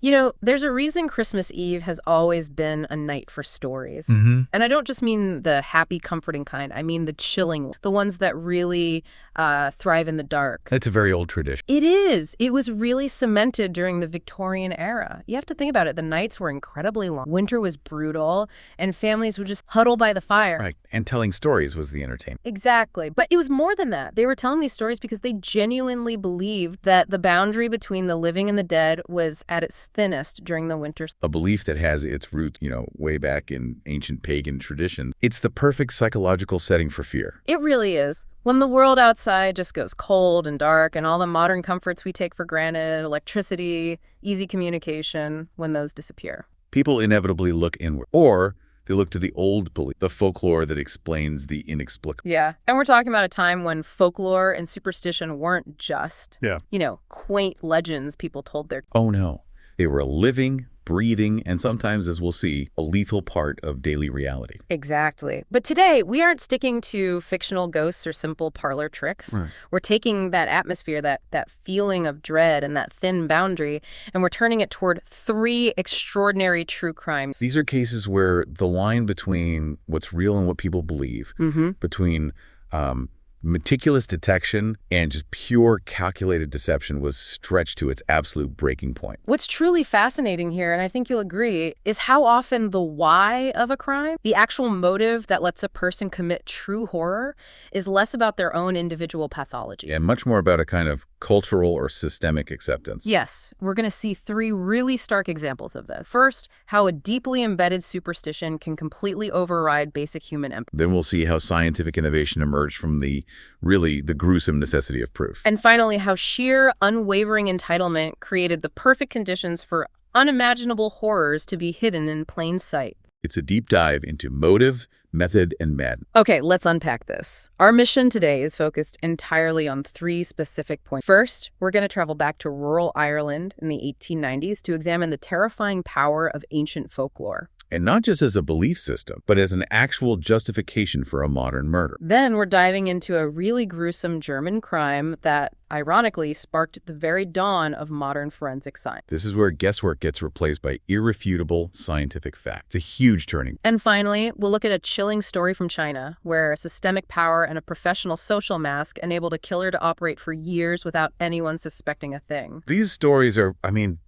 You know, there's a reason Christmas Eve has always been a night for stories. And I don't just mean the happy, comforting kind. I mean the chilling, the ones that really thrive in the dark. It's a very old tradition. It is. It was really cemented during the Victorian era. You have to think about it. The nights were incredibly long. Winter was brutal, and families would just huddle by the fire. Right. And telling stories was the entertainment. Exactly. But it was more than that. They were telling these stories because they genuinely believed that the boundary between the living and the dead was at its thinnest during the winter. A belief that has its roots, way back in ancient pagan tradition. It's the perfect psychological setting for fear. It really is. When the world outside just goes cold and dark and all the modern comforts we take for granted, electricity, easy communication, when those disappear. People inevitably look inward, or they look to the old belief, the folklore that explains the inexplicable. Yeah, and we're talking about a time when folklore and superstition weren't just, quaint legends people told their... Oh no, they were a living, breathing, and sometimes, as we'll see, a lethal part of daily reality. Exactly. But today, we aren't sticking to fictional ghosts or simple parlor tricks. Right. We're taking that atmosphere, that feeling of dread and that thin boundary, and we're turning it toward 3 extraordinary true crimes. These are cases where the line between what's real and what people believe, between meticulous detection and just pure calculated deception was stretched to its absolute breaking point. What's truly fascinating here, and I think you'll agree, is how often the why of a crime, the actual motive that lets a person commit true horror, is less about their own individual pathology. And much more about a kind of cultural or systemic acceptance. Yes, we're going to see 3 really stark examples of this. First, how a deeply embedded superstition can completely override basic human empathy. Then we'll see how scientific innovation emerged from the gruesome necessity of proof. And finally, how sheer, unwavering entitlement created the perfect conditions for unimaginable horrors to be hidden in plain sight. It's a deep dive into motive, method, and madness. Okay, let's unpack this. Our mission today is focused entirely on 3 specific points. First, we're going to travel back to rural Ireland in the 1890s to examine the terrifying power of ancient folklore. And not just as a belief system, but as an actual justification for a modern murder. Then we're diving into a really gruesome German crime that, ironically, sparked the very dawn of modern forensic science. This is where guesswork gets replaced by irrefutable scientific fact. It's a huge turning. And finally, we'll look at a chilling story from China, where systemic power and a professional social mask enabled a killer to operate for years without anyone suspecting a thing. These stories are,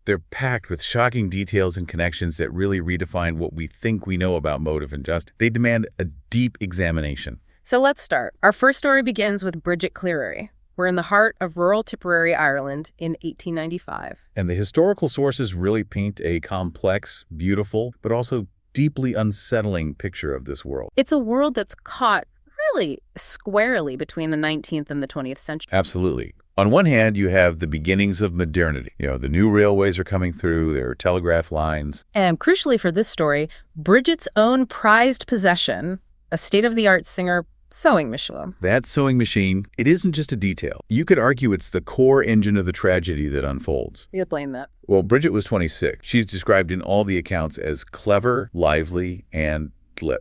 they're packed with shocking details and connections that really redefine what we think we know about motive and justice. They demand a deep examination. So let's start. Our first story begins with Bridget Cleary. We're in the heart of rural Tipperary, Ireland in 1895. And the historical sources really paint a complex, beautiful, but also deeply unsettling picture of this world. It's a world that's caught really squarely between the 19th and the 20th century. Absolutely. On one hand, you have the beginnings of modernity. The new railways are coming through, there are telegraph lines. And crucially for this story, Bridget's own prized possession, a state-of-the-art Singer sewing machine. That sewing machine, it isn't just a detail. You could argue it's the core engine of the tragedy that unfolds. You'd blame that. Well, Bridget was 26. She's described in all the accounts as clever, lively, and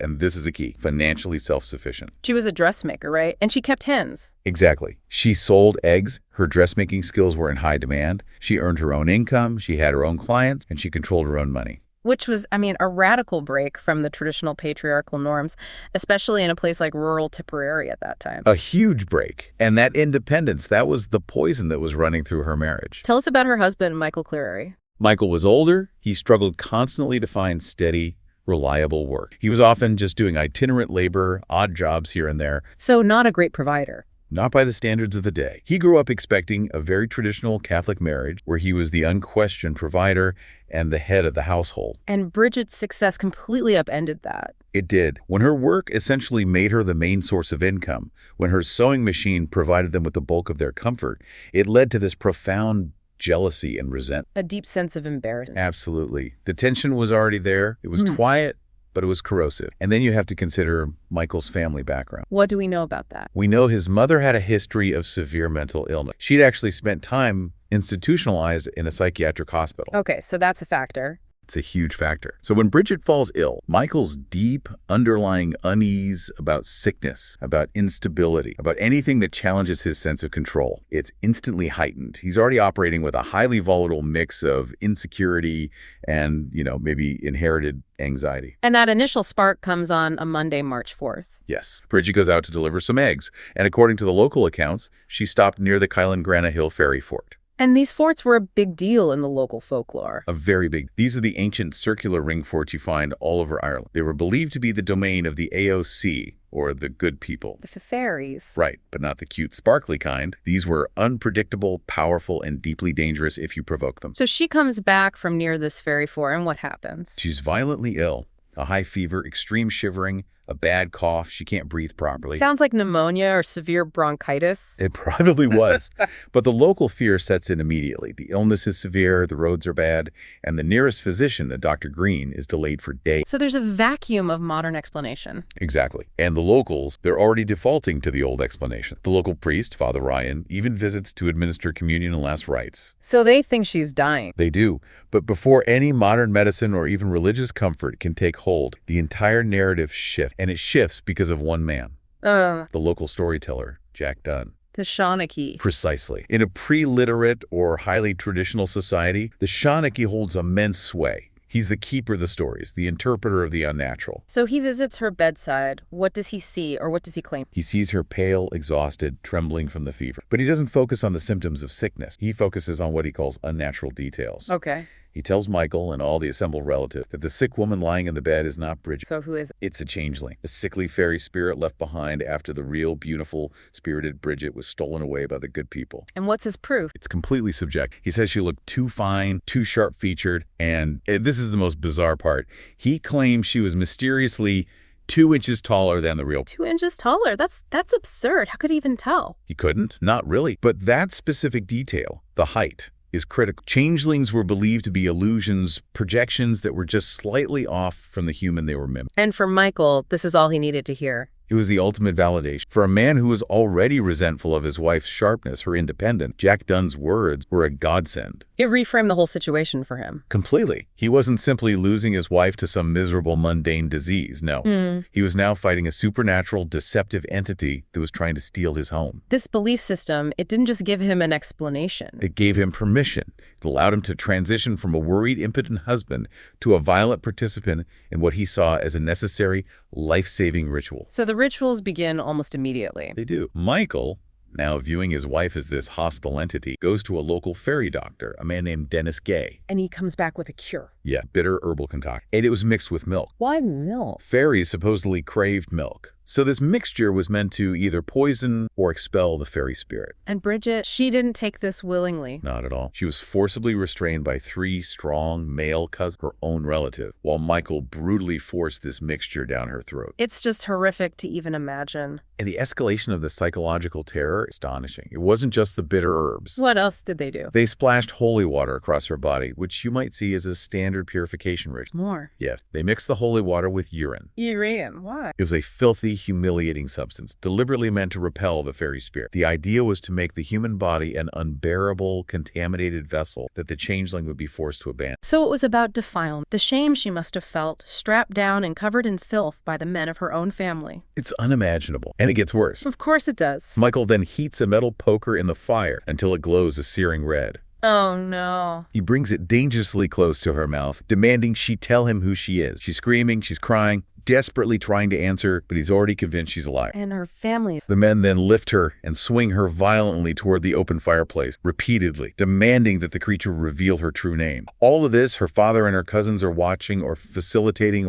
this is the key, financially self-sufficient. She was a dressmaker, right? And she kept hens. Exactly. She sold eggs. Her dressmaking skills were in high demand. She earned her own income. She had her own clients, and she controlled her own money. Which was, a radical break from the traditional patriarchal norms, especially in a place like rural Tipperary at that time. A huge break. And that independence, that was the poison that was running through her marriage. Tell us about her husband, Michael Cleary. Michael was older. He struggled constantly to find steady, reliable work. He was often just doing itinerant labor, odd jobs here and there. So not a great provider. Not by the standards of the day. He grew up expecting a very traditional Catholic marriage where he was the unquestioned provider and the head of the household. And Bridget's success completely upended that. It did. When her work essentially made her the main source of income, when her sewing machine provided them with the bulk of their comfort, it led to this profound jealousy and resentment. A deep sense of embarrassment. Absolutely. The tension was already there. It was quiet, but it was corrosive. And then you have to consider Michael's family background. What do we know about that? We know his mother had a history of severe mental illness. She'd actually spent time institutionalized in a psychiatric hospital. Okay, so that's a factor. It's a huge factor. So when Bridget falls ill, Michael's deep underlying unease about sickness, about instability, about anything that challenges his sense of control, it's instantly heightened. He's already operating with a highly volatile mix of insecurity and, maybe inherited anxiety. And that initial spark comes on a Monday, March 4th. Yes. Bridget goes out to deliver some eggs, and according to the local accounts, she stopped near the Kylan-Grana Hill ferry fort. And these forts were a big deal in the local folklore. A very big. These are the ancient circular ring forts you find all over Ireland. They were believed to be the domain of the AOC, or the good people. The fairies. Right, but not the cute, sparkly kind. These were unpredictable, powerful, and deeply dangerous if you provoke them. So she comes back from near this ferry fort, and what happens? She's violently ill. A high fever, extreme shivering, a bad cough. She can't breathe properly. Sounds like pneumonia or severe bronchitis. It probably was. But the local fear sets in immediately. The illness is severe, the roads are bad, and the nearest physician, a Dr. Green, is delayed for days. So there's a vacuum of modern explanation. Exactly. And the locals, they're already defaulting to the old explanation. The local priest, Father Ryan, even visits to administer communion and last rites. So they think she's dying. They do. But before any modern medicine or even religious comfort can take hold, the entire narrative shifts. And it shifts because of one man. The local storyteller, Jack Dunn. The Shawnee. Precisely. In a pre-literate or highly traditional society, the Shawnee holds immense sway. He's the keeper of the stories, the interpreter of the unnatural. So he visits her bedside. What does he see, or what does he claim? He sees her pale, exhausted, trembling from the fever. But he doesn't focus on the symptoms of sickness. He focuses on what he calls unnatural details. Okay. He tells Michael and all the assembled relatives that the sick woman lying in the bed is not Bridget. So who is it? It's a changeling, a sickly fairy spirit left behind after the real, beautiful, spirited Bridget was stolen away by the good people. And what's his proof? It's completely subjective. He says she looked too fine, too sharp-featured, and this is the most bizarre part. He claims she was mysteriously 2 inches taller than the real. 2 inches taller? That's absurd. How could he even tell? He couldn't? Not really. But that specific detail, the height, is critical. Changelings were believed to be illusions, projections that were just slightly off from the human they were mimicking. And for Michael, this is all he needed to hear. It was the ultimate validation. For a man who was already resentful of his wife's sharpness, her independence, Jack Dunn's words were a godsend. It reframed the whole situation for him. Completely. He wasn't simply losing his wife to some miserable, mundane disease. No. He was now fighting a supernatural, deceptive entity that was trying to steal his home. This belief system, it didn't just give him an explanation. It gave him permission. It allowed him to transition from a worried, impotent husband to a violent participant in what he saw as a necessary, life-saving ritual. So the rituals begin almost immediately. They do. Michael, now viewing his wife as this hostile entity, goes to a local fairy doctor, a man named Dennis Gay. And he comes back with a cure. Yeah, bitter herbal concoction. And it was mixed with milk. Why milk? Fairies supposedly craved milk. So this mixture was meant to either poison or expel the fairy spirit. And Bridget, she didn't take this willingly. Not at all. She was forcibly restrained by 3 strong male cousins, her own relative, while Michael brutally forced this mixture down her throat. It's just horrific to even imagine. And the escalation of the psychological terror, astonishing. It wasn't just the bitter herbs. What else did they do? They splashed holy water across her body, which you might see as a standard purification ritual. More. Yes. They mixed the holy water with urine. Urine? Why? It was a filthy, humiliating substance, deliberately meant to repel the fairy spirit. The idea was to make the human body an unbearable, contaminated vessel that the changeling would be forced to abandon. So it was about defilement, the shame she must have felt, strapped down and covered in filth by the men of her own family. It's unimaginable. And it gets worse. Of course it does. Michael then heats a metal poker in the fire until it glows a searing red. Oh, no. He brings it dangerously close to her mouth, demanding she tell him who she is. She's screaming, she's crying, desperately trying to answer, but he's already convinced she's a liar. And her family. The men then lift her and swing her violently toward the open fireplace, repeatedly, demanding that the creature reveal her true name. All of this, her father and her cousins are watching or facilitating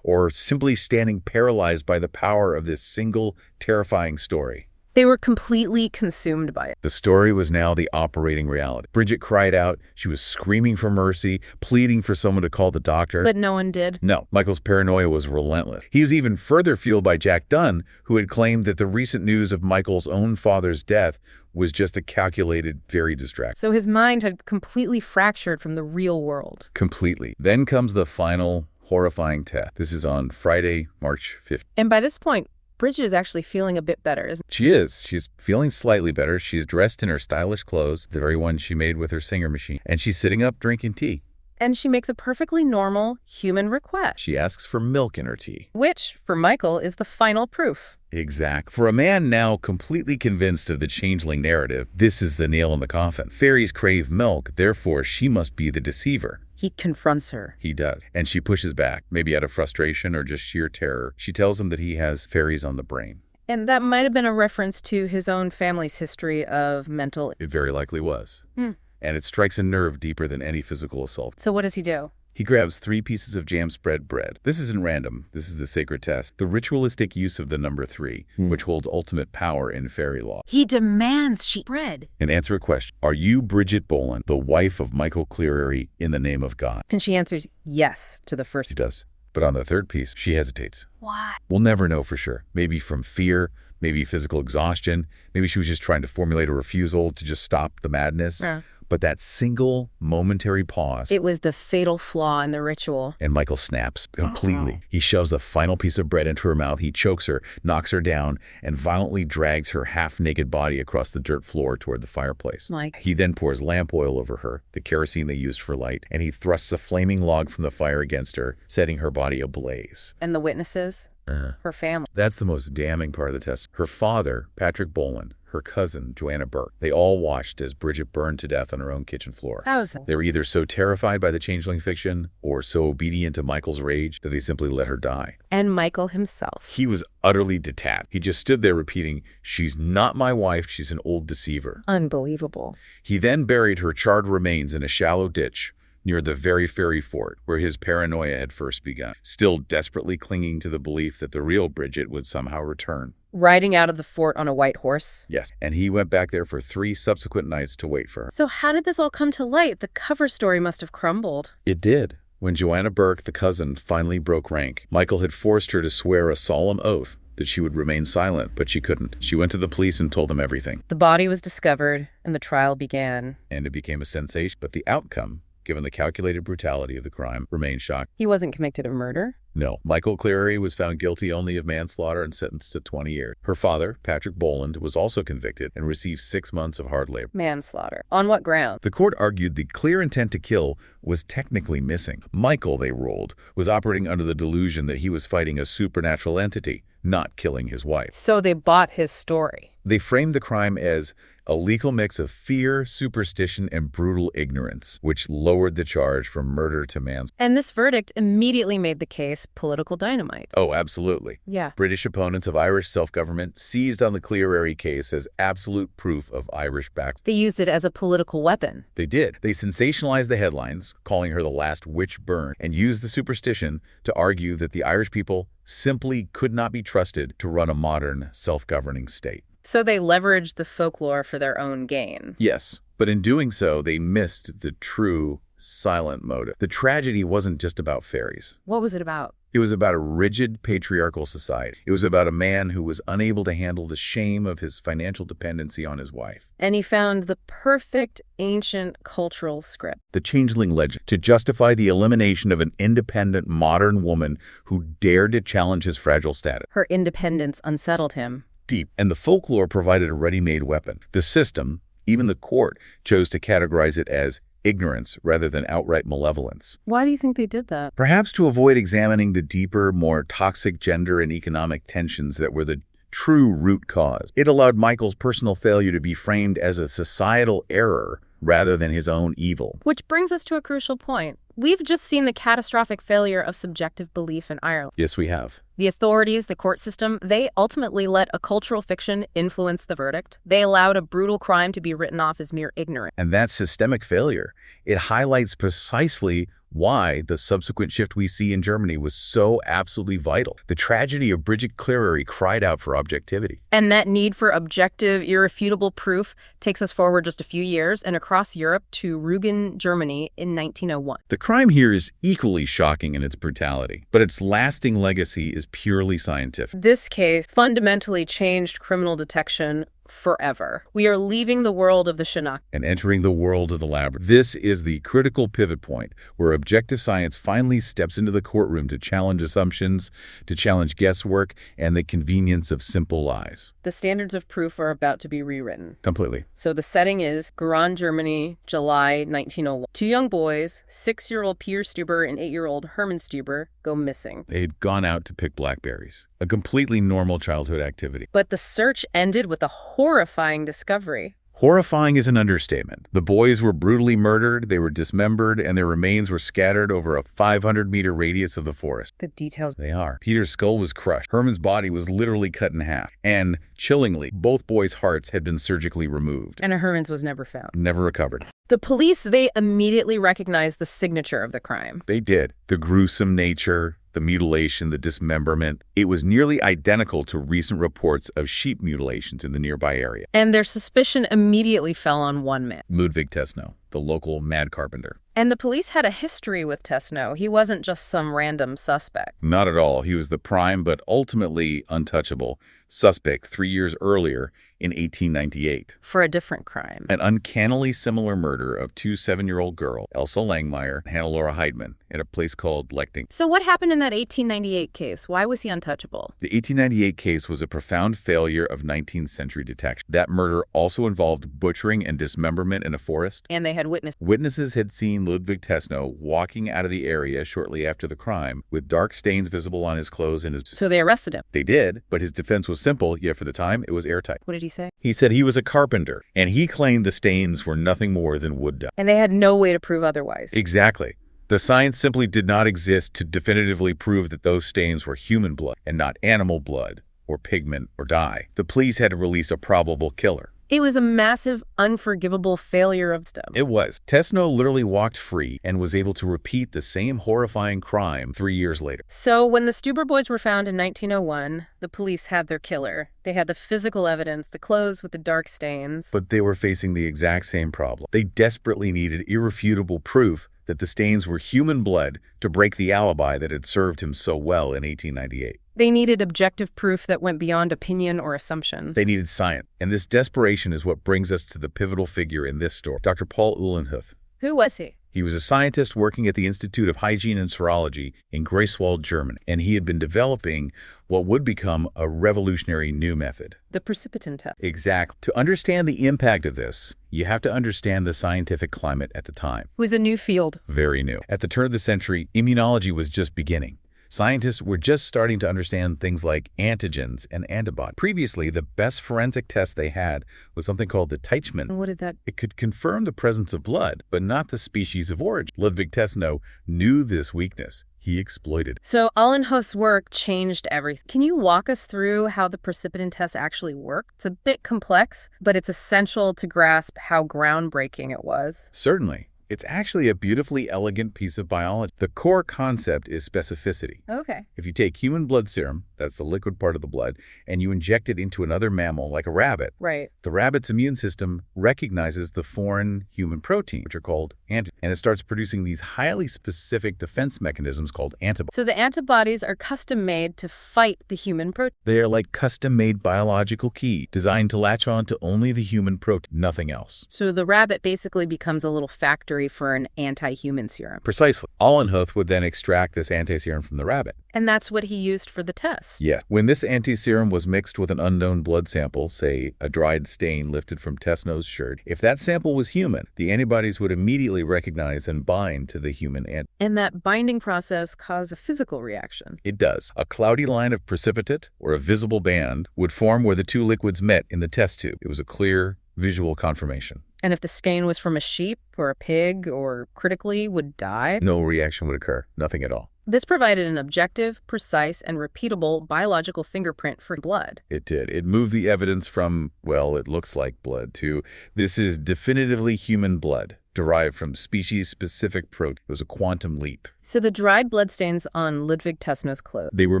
or simply standing paralyzed by the power of this single, terrifying story. They were completely consumed by it. The story was now the operating reality. Bridget cried out. She was screaming for mercy, pleading for someone to call the doctor. But no one did. No, Michael's paranoia was relentless. He was even further fueled by Jack Dunn, who had claimed that the recent news of Michael's own father's death was just a calculated, very distracting. So his mind had completely fractured from the real world. Completely. Then comes the final horrifying test. This is on Friday, March 5th. And by this point, Bridget is actually feeling a bit better, isn't she? She is. She's feeling slightly better. She's dressed in her stylish clothes, the very ones she made with her singer machine. And she's sitting up drinking tea. And she makes a perfectly normal human request, She asks for milk in her tea. which, for Michael, is the final proof. Exact. For a man now completely convinced of the changeling narrative, this is the nail in the coffin. Fairies crave milk, therefore she must be the deceiver. He confronts her. He does. And she pushes back, maybe out of frustration or just sheer terror. She tells him that he has fairies on the brain. And that might have been a reference to his own family's history of mental... It very likely was. And it strikes a nerve deeper than any physical assault. So what does he do? He grabs 3 pieces of jam spread bread. This isn't random. This is the sacred test. The ritualistic use of the number 3, which holds ultimate power in fairy law. He demands she bread. And answer a question. Are you Bridget Boland, the wife of Michael Cleary, in the name of God? And she answers yes to the first. She does. But on the 3rd piece, she hesitates. Why? We'll never know for sure. Maybe from fear, maybe physical exhaustion. Maybe she was just trying to formulate a refusal to just stop the madness. But that single momentary pause. It was the fatal flaw in the ritual. And Michael snaps completely. He shoves the final piece of bread into her mouth. He chokes her, knocks her down, and violently drags her half-naked body across the dirt floor toward the fireplace. He then pours lamp oil over her, the kerosene they used for light, and he thrusts a flaming log from the fire against her, setting her body ablaze. And the witnesses? Her family. That's the most damning part of the test. Her father, Patrick Boland, her cousin, Joanna Burke, they all watched as Bridget burned to death on her own kitchen floor. How is that? They were either so terrified by the changeling fiction or so obedient to Michael's rage that they simply let her die. And Michael himself. He was utterly detached. He just stood there repeating, "She's not my wife, she's an old deceiver." Unbelievable. He then buried her charred remains in a shallow ditch near the very fairy fort where his paranoia had first begun, still desperately clinging to the belief that the real Bridget would somehow return. Riding out of the fort on a white horse? Yes, and he went back there for 3 subsequent nights to wait for her. So how did this all come to light? The cover story must have crumbled. It did. When Joanna Burke, the cousin, finally broke rank, Michael had forced her to swear a solemn oath that she would remain silent, but she couldn't. She went to the police and told them everything. The body was discovered, and the trial began. And it became a sensation, but the outcome, given the calculated brutality of the crime, remained shocking. He wasn't convicted of murder? No. Michael Cleary was found guilty only of manslaughter and sentenced to 20 years. Her father, Patrick Boland, was also convicted and received 6 months of hard labor. Manslaughter. On what ground? The court argued the clear intent to kill was technically missing. Michael, they ruled, was operating under the delusion that he was fighting a supernatural entity, not killing his wife. So they bought his story. They framed the crime as a lethal mix of fear, superstition, and brutal ignorance, which lowered the charge from murder to manslaughter. And this verdict immediately made the case political dynamite. Oh, absolutely. Yeah. British opponents of Irish self-government seized on the Cleary case as absolute proof of Irish background. They used it as a political weapon. They did. They sensationalized the headlines, calling her the last witch burn, and used the superstition to argue that the Irish people simply could not be trusted to run a modern, self-governing state. So they leveraged the folklore for their own gain. Yes, but in doing so, they missed the true silent motive. The tragedy wasn't just about fairies. What was it about? It was about a rigid patriarchal society. It was about a man who was unable to handle the shame of his financial dependency on his wife. And he found the perfect ancient cultural script. The changeling legend, to justify the elimination of an independent modern woman who dared to challenge his fragile status. Her independence unsettled him. Deep. And the folklore provided a ready-made weapon. The system, even the court, chose to categorize it as ignorance rather than outright malevolence. Why do you think they did that? Perhaps to avoid examining the deeper, more toxic gender and economic tensions that were the true root cause. It allowed Michael's personal failure to be framed as a societal error rather than his own evil. Which brings us to a crucial point. We've just seen the catastrophic failure of subjective belief in Ireland. Yes, we have. The authorities, the court system, they ultimately let a cultural fiction influence the verdict. They allowed a brutal crime to be written off as mere ignorance. And that systemic failure, it highlights precisely why the subsequent shift we see in Germany was so absolutely vital. The tragedy of Bridget Cleary cried out for objectivity. And that need for objective, irrefutable proof takes us forward just a few years and across Europe to Rügen, Germany in 1901. The crime here is equally shocking in its brutality, but its lasting legacy is purely scientific. This case fundamentally changed criminal detection forever. We are leaving the world of the Chinook and entering the world of the labyrinth. This is the critical pivot point where objective science finally steps into the courtroom to challenge assumptions, to challenge guesswork, and the convenience of simple lies. The standards of proof are about to be rewritten. Completely. So the setting is Garan, Germany, July 1901. Two young boys, 6-year-old Peter Stuber and 8-year-old Hermann Stuber, go missing. They'd gone out to pick blackberries, a completely normal childhood activity. But the search ended with a horrifying discovery. Horrifying is an understatement. The boys were brutally murdered, they were dismembered, and their remains were scattered over a 500-meter radius of the forest. The details. They are. Peter's skull was crushed. Herman's body was literally cut in half. And, chillingly, both boys' hearts had been surgically removed. And Herman's was never found. Never recovered. The police, they immediately recognized the signature of the crime. They did. The gruesome nature, the mutilation, the dismemberment. It was nearly identical to recent reports of sheep mutilations in the nearby area. And their suspicion immediately fell on one man. Ludwig Tesno, the local mad carpenter. And the police had a history with Tesno. He wasn't just some random suspect. Not at all. He was the prime but ultimately untouchable suspect 3 years earlier in 1898. For a different crime. An uncannily similar murder of two 7-year-old girls, Elsa Langmeyer and Hannelore Heidmann, at a place called Lechting. So what happened in that 1898 case? Why was he untouchable? The 1898 case was a profound failure of 19th century detection. That murder also involved butchering and dismemberment in a forest. And they had witnesses. Witnesses had seen Ludwig Tesno walking out of the area shortly after the crime with dark stains visible on his clothes and his... So they arrested him. They did, but his defense was simple, yet for the time it was airtight. What did he say? He said he was a carpenter, and he claimed the stains were nothing more than wood dust. And they had no way to prove otherwise. Exactly. The science simply did not exist to definitively prove that those stains were human blood and not animal blood or pigment or dye. The police had to release a probable killer. It was a massive, unforgivable failure of STEM. It was. Tesno literally walked free and was able to repeat the same horrifying crime 3 years later. So when the Stuber boys were found in 1901, the police had their killer. They had the physical evidence, the clothes with the dark stains. But they were facing the exact same problem. They desperately needed irrefutable proof that the stains were human blood to break the alibi that had served him so well in 1898. They needed objective proof that went beyond opinion or assumption. They needed science. And this desperation is what brings us to the pivotal figure in this story, Dr. Paul Uhlenhuth. Who was he? He was a scientist working at the Institute of Hygiene and Serology in Greifswald, Germany, and he had been developing what would become a revolutionary new method. The precipitant test. Exactly. To understand the impact of this, you have to understand the scientific climate at the time. It was a new field. Very new. At the turn of the century, immunology was just beginning. Scientists were just starting to understand things like antigens and antibodies. Previously, the best forensic test they had was something called the Teichmann. And what did that? It could confirm the presence of blood, but not the species of origin. Ludwig Tesno knew this weakness. He exploited it. So Uhlenhuth's work changed everything. Can you walk us through how the precipitant test actually worked? It's a bit complex, but it's essential to grasp how groundbreaking it was. Certainly. It's actually a beautifully elegant piece of biology. The core concept is specificity. Okay. If you take human blood serum, that's the liquid part of the blood, and you inject it into another mammal like a rabbit, Right. the rabbit's immune system recognizes the foreign human protein, which are called antigens, and it starts producing these highly specific defense mechanisms called antibodies. So the antibodies are custom made to fight the human protein. They are like custom-made biological key designed to latch on to only the human protein, nothing else. So the rabbit basically becomes a little factory for an anti-human serum. Precisely. Uhlenhuth would then extract this anti-serum from the rabbit. And that's what he used for the test. Yes. When this anti-serum was mixed with an unknown blood sample, say a dried stain lifted from Tesno's shirt, if that sample was human, the antibodies would immediately recognize and bind to the human antibody. And that binding process caused a physical reaction. It does. A cloudy line of precipitate, or a visible band, would form where the two liquids met in the test tube. It was a clear, visual confirmation. And if the stain was from a sheep or a pig or critically would die, No reaction would occur. Nothing at all. this provided an objective, precise, and repeatable biological fingerprint for blood. It did. It moved the evidence from, well, it looks like blood, to this is definitively human blood, derived from species-specific protein. It was a quantum leap. So the dried bloodstains on Ludwig Tesno's clothes. They were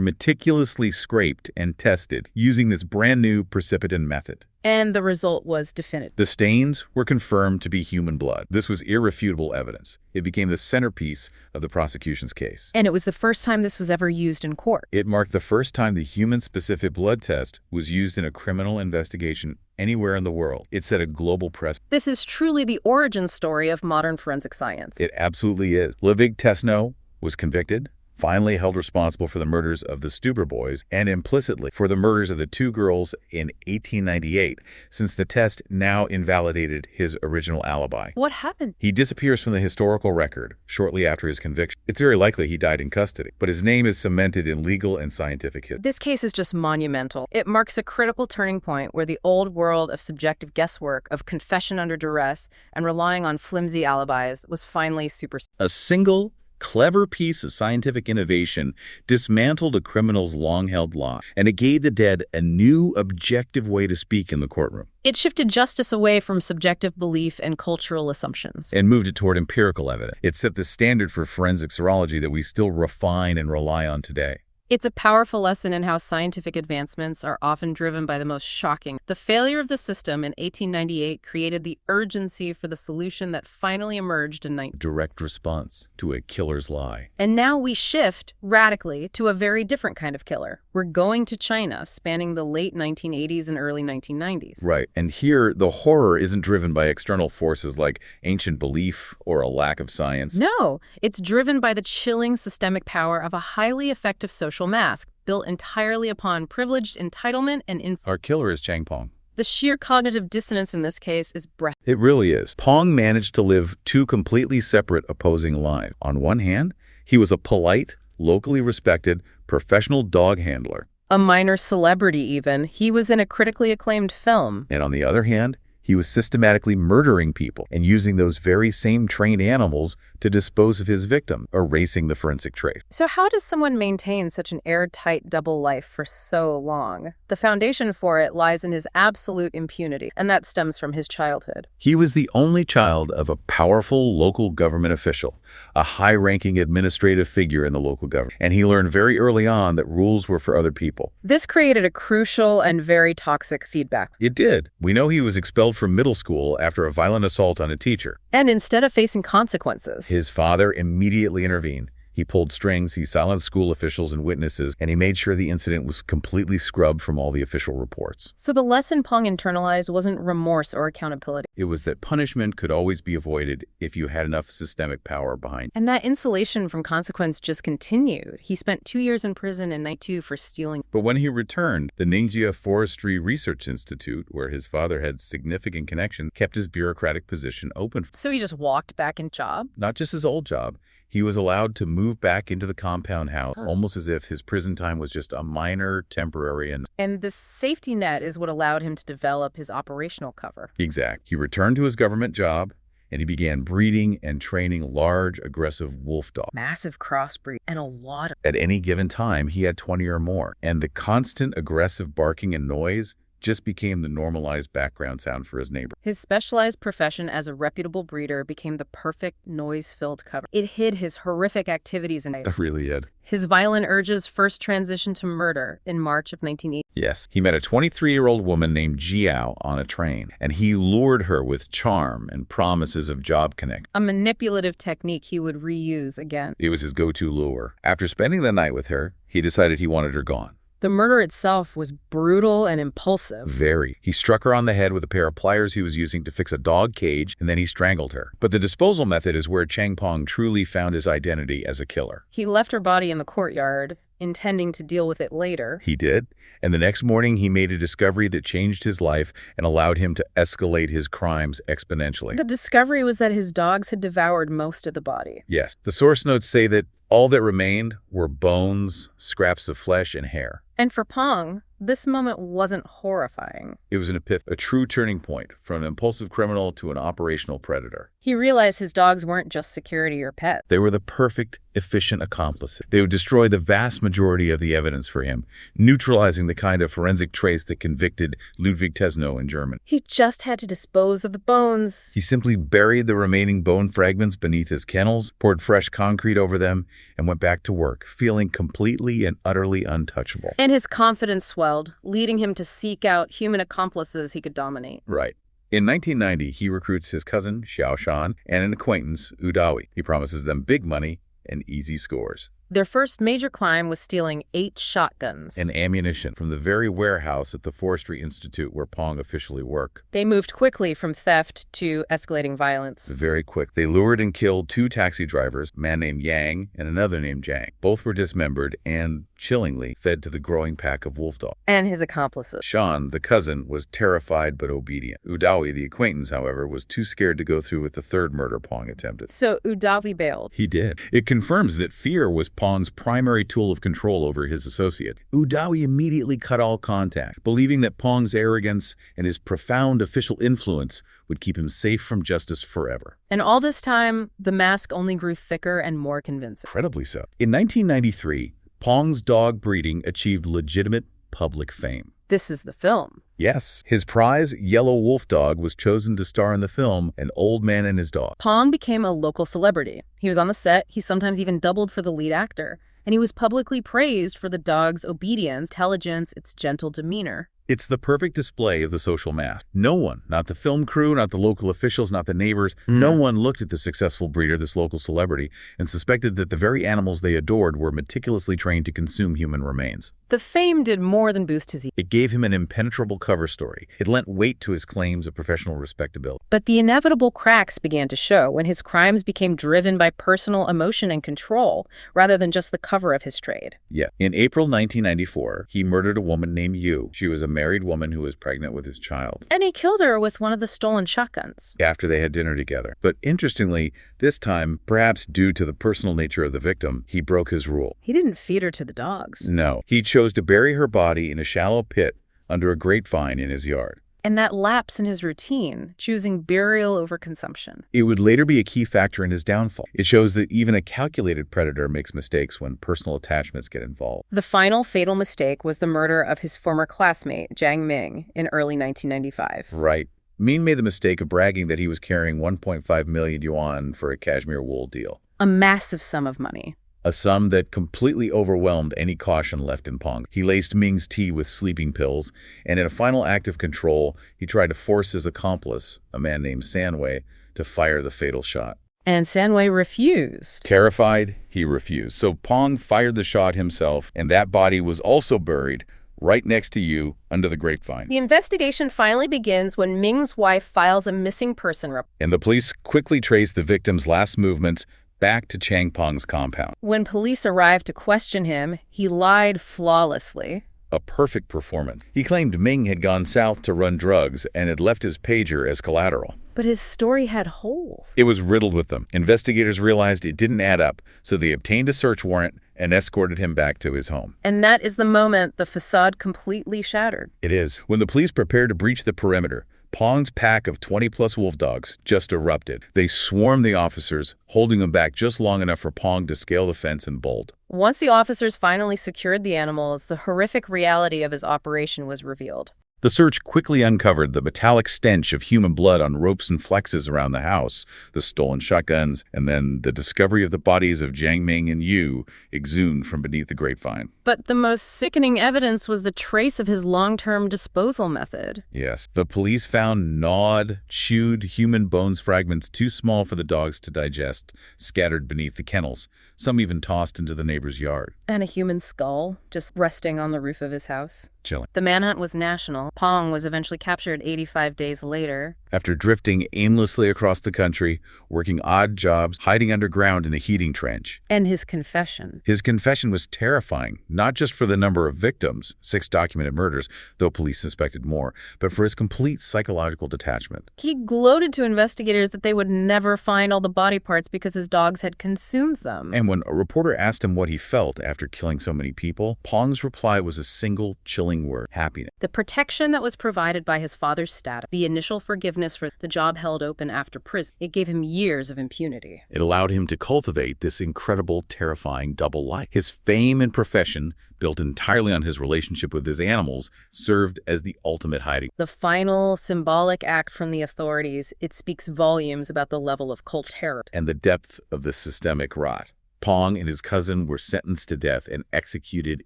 meticulously scraped and tested using this brand new precipitant method. And the result was definitive. The stains were confirmed to be human blood. This was irrefutable evidence. It became the centerpiece of the prosecution's case. And it was the first time this was ever used in court. It marked the first time the human-specific blood test was used in a criminal investigation anywhere in the world. It set a global precedent. This is truly the origin story of modern forensic science. It absolutely is. Ludwig Tesno was convicted, finally held responsible for the murders of the Stuber boys, and implicitly for the murders of the two girls in 1898, since the test now invalidated his original alibi. What happened? He disappears from the historical record shortly after his conviction. It's very likely he died in custody, but his name is cemented in legal and scientific history. This case is just monumental. It marks a critical turning point where the old world of subjective guesswork, of confession under duress, and relying on flimsy alibis was finally superseded. A single clever piece of scientific innovation dismantled a criminal's long-held lie, and it gave the dead a new, objective way to speak in the courtroom. It shifted justice away from subjective belief and cultural assumptions. And moved it toward empirical evidence. It set the standard for forensic serology that we still refine and rely on today. It's a powerful lesson in how scientific advancements are often driven by the most shocking. The failure of the system in 1898 created the urgency for the solution that finally emerged in Direct response to a killer's lie. And now we shift radically to a very different kind of killer. We're going to China, spanning the late 1980s and early 1990s. Right. And here, the horror isn't driven by external forces like ancient belief or a lack of science. No, it's driven by the chilling systemic power of a highly effective social mask built entirely upon privileged entitlement and influence. Our killer is Chang Pong. The sheer cognitive dissonance in this case is breathtaking. It really is. Pong managed to live two completely separate opposing lives. On one hand, he was a polite, locally respected, professional dog handler. A minor celebrity even. He was in a critically acclaimed film. And on the other hand, he was systematically murdering people and using those very same trained animals to dispose of his victim, erasing the forensic trace. So how does someone maintain such an airtight double life for so long? The foundation for it lies in his absolute impunity, and that stems from his childhood. He was the only child of a powerful local government official, a high-ranking administrative figure in the local government, and he learned very early on that rules were for other people. This created a crucial and very toxic feedback. It did. We know he was expelled from middle school after a violent assault on a teacher. And instead of facing consequences, his father immediately intervened. He pulled strings, he silenced school officials and witnesses, and he made sure the incident was completely scrubbed from all the official reports. So the lesson Pong internalized wasn't remorse or accountability. It was that punishment could always be avoided if you had enough systemic power behind. And that insulation from consequence just continued. He spent 2 years in prison in 92 for stealing. But when he returned, the Ningxia Forestry Research Institute, where his father had significant connections, kept his bureaucratic position open. So he just walked back in job? Not just his old job. He was allowed to move back into the compound house, almost as if his prison time was just a minor, temporary And this safety net is what allowed him to develop his operational cover. Exact. He returned to his government job, and he began breeding and training large, aggressive wolf dogs. Massive crossbreed and a lot of... At any given time, he had 20 or more, and the constant aggressive barking and noise just became the normalized background sound for his neighbor. His specialized profession as a reputable breeder became the perfect noise-filled cover. It hid his horrific activities in It really did. His violent urges first transitioned to murder in March of 1980. Yes, he met a 23-year-old woman named Jiao on a train, and he lured her with charm and promises of job connect. A manipulative technique he would reuse again. It was his go-to lure. After spending the night with her, he decided he wanted her gone. The murder itself was brutal and impulsive. Very. He struck her on the head with a pair of pliers he was using to fix a dog cage, and then he strangled her. But the disposal method is where Chang Pong truly found his identity as a killer. He left her body in the courtyard, intending to deal with it later. He did. And the next morning, he made a discovery that changed his life and allowed him to escalate his crimes exponentially. The discovery was that his dogs had devoured most of the body. Yes. The source notes say that All that remained were bones, scraps of flesh, and hair. And for Pong, this moment wasn't horrifying. It was an epiphany, a true turning point from an impulsive criminal to an operational predator. He realized his dogs weren't just security or pets. They were the perfect, efficient accomplices. They would destroy the vast majority of the evidence for him, neutralizing the kind of forensic trace that convicted Ludwig Tesno in Germany. He just had to dispose of the bones. He simply buried the remaining bone fragments beneath his kennels, poured fresh concrete over them, and went back to work, feeling completely and utterly untouchable. And his confidence swelled, leading him to seek out human accomplices he could dominate. Right. In 1990, he recruits his cousin, Xiao Shan, and an acquaintance, Udawi. He promises them big money and easy scores. Their first major crime was stealing 8 shotguns and ammunition from the very warehouse at the Forestry Institute where Pong officially worked. They moved quickly from theft to escalating violence. Very quick. They lured and killed 2 taxi drivers, a man named Yang and another named Zhang. Both were dismembered and, chillingly, fed to the growing pack of wolf dogs. And his accomplices. Shan, the cousin, was terrified but obedient. Udawi, the acquaintance, however, was too scared to go through with the third murder Pong attempted. So Udawi bailed. He did. It confirms that fear was Pong's primary tool of control over his associate. Udawi immediately cut all contact, believing that Pong's arrogance and his profound official influence would keep him safe from justice forever. And all this time, the mask only grew thicker and more convincing. Incredibly so. In 1993, Pong's dog breeding achieved legitimate public fame. This is the film. Yes. His prize, Yellow Wolf Dog, was chosen to star in the film An Old Man and His Dog. Pong became a local celebrity. He was on the set. He sometimes even doubled for the lead actor. And he was publicly praised for the dog's obedience, intelligence, its gentle demeanor. It's the perfect display of the social mask. No one, not the film crew, not the local officials, not the neighbors, no one looked at the successful breeder, this local celebrity, and suspected that the very animals they adored were meticulously trained to consume human remains. The fame did more than boost his ego. It gave him an impenetrable cover story. It lent weight to his claims of professional respectability. But the inevitable cracks began to show when his crimes became driven by personal emotion and control, rather than just the cover of his trade. Yeah. In April 1994, he murdered a woman named Yu. She was a married woman who was pregnant with his child. And he killed her with one of the stolen shotguns. After they had dinner together. But interestingly, this time, perhaps due to the personal nature of the victim, he broke his rule. He didn't feed her to the dogs. No. He chose to bury her body in a shallow pit under a grapevine in his yard. And that lapse in his routine, choosing burial over consumption. It would later be a key factor in his downfall. It shows that even a calculated predator makes mistakes when personal attachments get involved. The final fatal mistake was the murder of his former classmate, Jiang Ming, in early 1995. Right. Ming made the mistake of bragging that he was carrying 1.5 million yuan for a cashmere wool deal. A massive sum of money. A sum that completely overwhelmed any caution left in Pong. He laced Ming's tea with sleeping pills, and in a final act of control, he tried to force his accomplice, a man named Sanwei, to fire the fatal shot. And Sanwei refused. Terrified, he refused. So Pong fired the shot himself, and that body was also buried right next to you under the grapevine. The investigation finally begins when Ming's wife files a missing person report. And the police quickly trace the victim's last movements back to Chang Pong's compound. When police arrived to question him, he lied flawlessly. A perfect performance. He claimed Ming had gone south to run drugs and had left his pager as collateral. But his story had holes. It was riddled with them. Investigators realized it didn't add up, so they obtained a search warrant and escorted him back to his home. And that is the moment the facade completely shattered. It is. When the police prepared to breach the perimeter, Pong's pack of 20-plus wolf dogs just erupted. They swarmed the officers, holding them back just long enough for Pong to scale the fence and bolt. Once the officers finally secured the animals, the horrific reality of his operation was revealed. The search quickly uncovered the metallic stench of human blood on ropes and flexes around the house, the stolen shotguns, and then the discovery of the bodies of Jiang Ming and Yu exhumed from beneath the grapevine. But the most sickening evidence was the trace of his long-term disposal method. Yes. The police found gnawed, chewed human bones fragments too small for the dogs to digest, scattered beneath the kennels, some even tossed into the neighbor's yard. And a human skull just resting on the roof of his house. Chilling. The manhunt was national. Pong was eventually captured 85 days later. After drifting aimlessly across the country, working odd jobs, hiding underground in a heating trench. And his confession. His confession was terrifying, not just for the number of victims, 6 documented murders, though police suspected more, but for his complete psychological detachment. He gloated to investigators that they would never find all the body parts because his dogs had consumed them. And when a reporter asked him what he felt after killing so many people, Pong's reply was a single chilling word: happiness. The protection that was provided by his father's status, the initial forgiveness for the job held open after prison, it gave him years of impunity. It allowed him to cultivate this incredible, terrifying double life. His fame and profession, built entirely on his relationship with his animals, served as the ultimate hiding. The final symbolic act from the authorities, it speaks volumes about the level of cult terror and the depth of the systemic rot. Pong and his cousin were sentenced to death and executed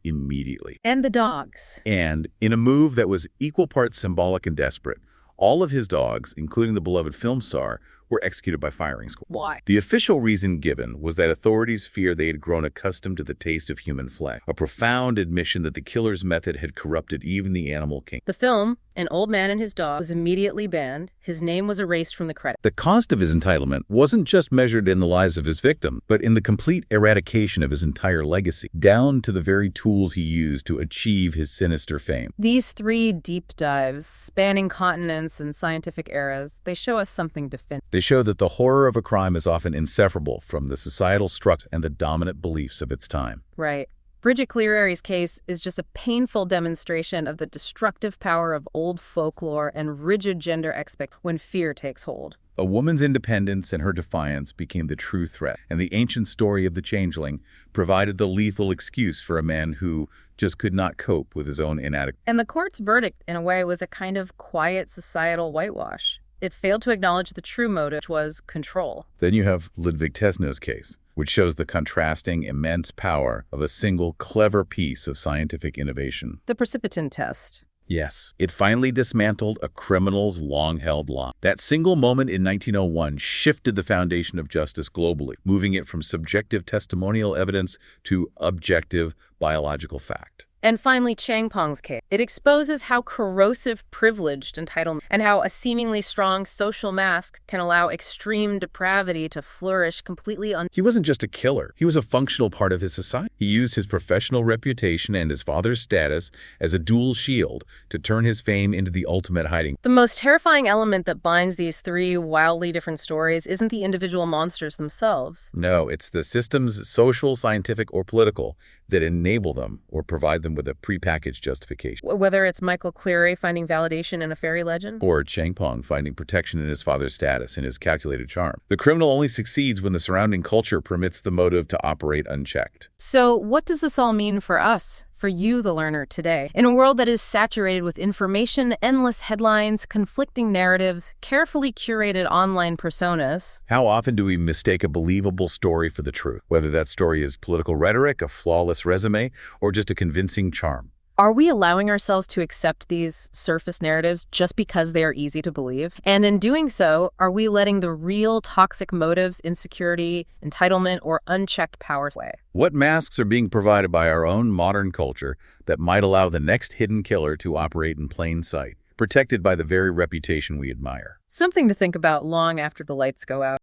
immediately. And the dogs. And in a move that was equal parts symbolic and desperate, all of his dogs, including the beloved film star, were executed by firing squad. Why? The official reason given was that authorities feared they had grown accustomed to the taste of human flesh, a profound admission that the killer's method had corrupted even the animal king. The film, An Old Man and His Dog, was immediately banned. His name was erased from the credits. The cost of his entitlement wasn't just measured in the lives of his victim, but in the complete eradication of his entire legacy, down to the very tools he used to achieve his sinister fame. These 3 deep dives, spanning continents and scientific eras, they show us something definitive. They show that the horror of a crime is often inseparable from the societal structure and the dominant beliefs of its time. Right. Bridget Cleary's case is just a painful demonstration of the destructive power of old folklore and rigid gender expectations when fear takes hold. A woman's independence and her defiance became the true threat, and the ancient story of the Changeling provided the lethal excuse for a man who just could not cope with his own inadequacy. And the court's verdict, in a way, was a kind of quiet societal whitewash. It failed to acknowledge the true motive, which was control. Then you have Ludwig Tesno's case, which shows the contrasting immense power of a single clever piece of scientific innovation. The precipitant test. Yes, it finally dismantled a criminal's long-held lie. That single moment in 1901 shifted the foundation of justice globally, moving it from subjective testimonial evidence to objective biological fact. And finally, Chang Pong's case. It exposes how corrosive privileged entitlement and how a seemingly strong social mask can allow extreme depravity to flourish completely He wasn't just a killer. He was a functional part of his society. He used his professional reputation and his father's status as a dual shield to turn his fame into the ultimate hiding. The most terrifying element that binds these 3 wildly different stories isn't the individual monsters themselves. No, it's the systems, social, scientific, or political, that enable them or provide them with a prepackaged justification. Whether it's Michael Cleary finding validation in a fairy legend, or Chang Pong finding protection in his father's status and his calculated charm. The criminal only succeeds when the surrounding culture permits the motive to operate unchecked. So what does this all mean for us? For you, the learner, today? In a world that is saturated with information, endless headlines, conflicting narratives, carefully curated online personas. How often do we mistake a believable story for the truth? Whether that story is political rhetoric, a flawless resume, or just a convincing charm. Are we allowing ourselves to accept these surface narratives just because they are easy to believe? And in doing so, are we letting the real toxic motives, insecurity, entitlement, or unchecked power sway? What masks are being provided by our own modern culture that might allow the next hidden killer to operate in plain sight, protected by the very reputation we admire? Something to think about long after the lights go out.